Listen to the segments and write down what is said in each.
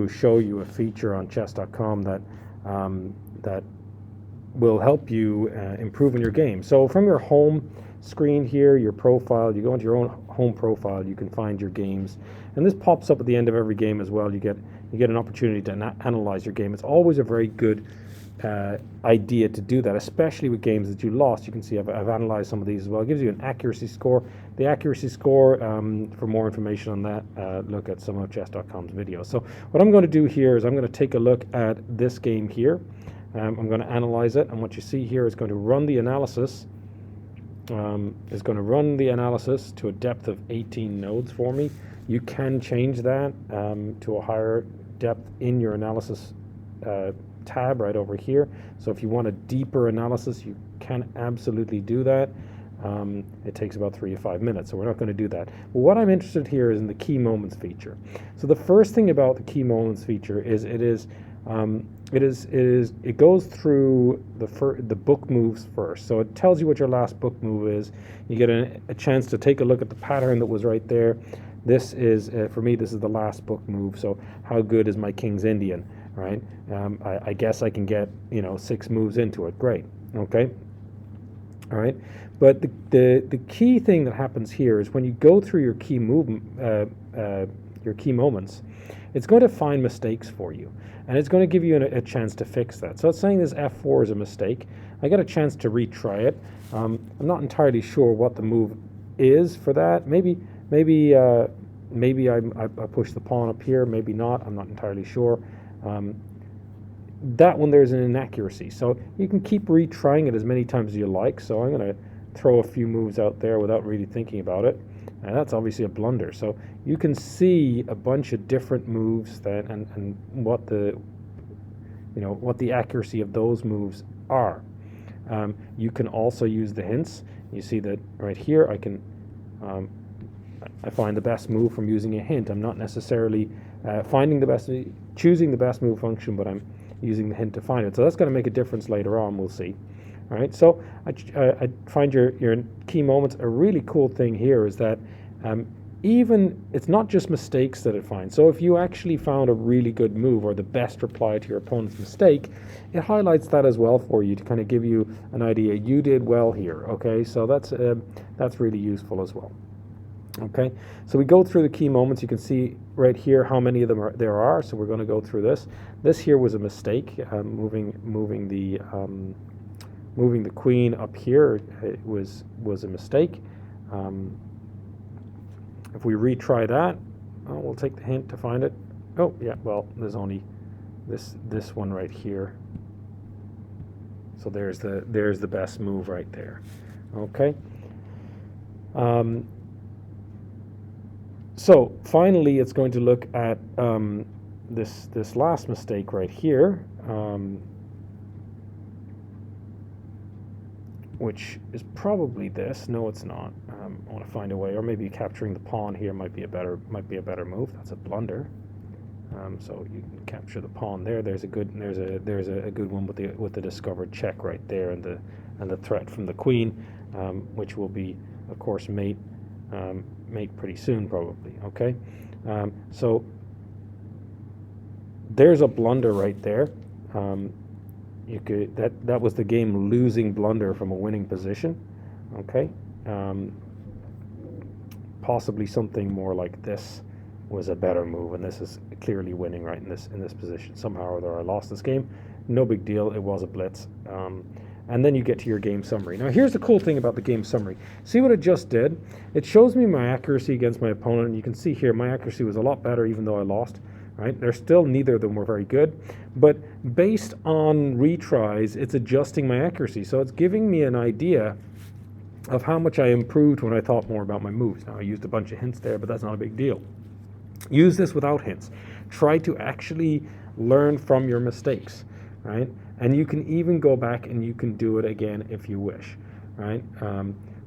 show you a feature on chess.com that will help you improve in your game. So from your home screen here, your profile, you go into your own home profile, you can find your games, and this pops up at the end of every game as well. You get an opportunity to analyze your game. It's always a very good idea to do that, especially with games that you lost. You can see I've analyzed some of these as well. It gives you an accuracy score. The accuracy score, for more information on that, look at some of chess.com's videos. So what I'm going to do here is I'm going to take a look at this game here. I'm going to analyze it, and what you see here is going to run the analysis. Is going to run the analysis to a depth of 18 nodes for me. You can change that to a higher depth in your analysis tab right over here. So if you want a deeper analysis, you can absolutely do that. It takes about 3 to 5 minutes, so we're not going to do that. But what I'm interested here is in the key moments feature. So the first thing about the key moments feature is it goes through the book moves first. So it tells you what your last book move is. You get a chance to take a look at the pattern that was right there. This is for me, this is the last book move. So how good is my King's Indian, right? I guess I can get 6 moves into it. Great. Okay. All right. But the key thing that happens here is when you go through your key your key moments, it's going to find mistakes for you, and it's going to give you a chance to fix that. So it's saying this F4 is a mistake. I got a chance to retry it. I'm not entirely sure what the move is for that. Maybe I push the pawn up here. Maybe not. I'm not entirely sure. That one, there's an inaccuracy. So you can keep retrying it as many times as you like. So I'm going to throw a few moves out there without really thinking about it. And that's obviously a blunder. So you can see a bunch of different moves and what the accuracy of those moves are. You can also use the hints. You see that right here. I find the best move from using a hint. I'm not necessarily choosing the best move function, but I'm using the hint to find it. So that's going to make a difference later on. We'll see. All right, so I find your key moments. A really cool thing here is that even it's not just mistakes that it finds. So if you actually found a really good move or the best reply to your opponent's mistake, it highlights that as well for you to kind of give you an idea. You did well here. Okay, so that's really useful as well. Okay, so we go through the key moments. You can see right here how many of them there are. So we're going to go through this. This here was a mistake. Moving the queen up here, it was a mistake. If we retry that, we'll take the hint to find it. Oh yeah, well there's only this one right here. So there's the best move right there. Okay. So finally, it's going to look at this last mistake right here. Which is probably this. No, it's not. I want to find a way, or maybe capturing the pawn here might be a better move. That's a blunder. So you can capture the pawn there. There's a good one with the discovered check right there, and the threat from the queen, which will be, of course, mate pretty soon probably. Okay, so there's a blunder right there. That was the game losing blunder from a winning position. Okay, possibly something more like this was a better move, and this is clearly winning right in this position. Somehow or other I lost this game. No big deal. It was a blitz. And then you get to your game summary. Now here's the cool thing about the game summary. See what it just did? It shows me my accuracy against my opponent, and you can see here my accuracy was a lot better even though I lost. Right? They're still, neither of them were very good, but based on retries, it's adjusting my accuracy. So it's giving me an idea of how much I improved when I thought more about my moves. Now I used a bunch of hints there, but that's not a big deal. Use this without hints. Try to actually learn from your mistakes, right? And you can even go back and you can do it again if you wish, right?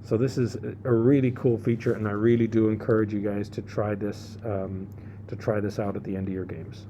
So this is a really cool feature, and I really do encourage you guys to try this out at the end of your games.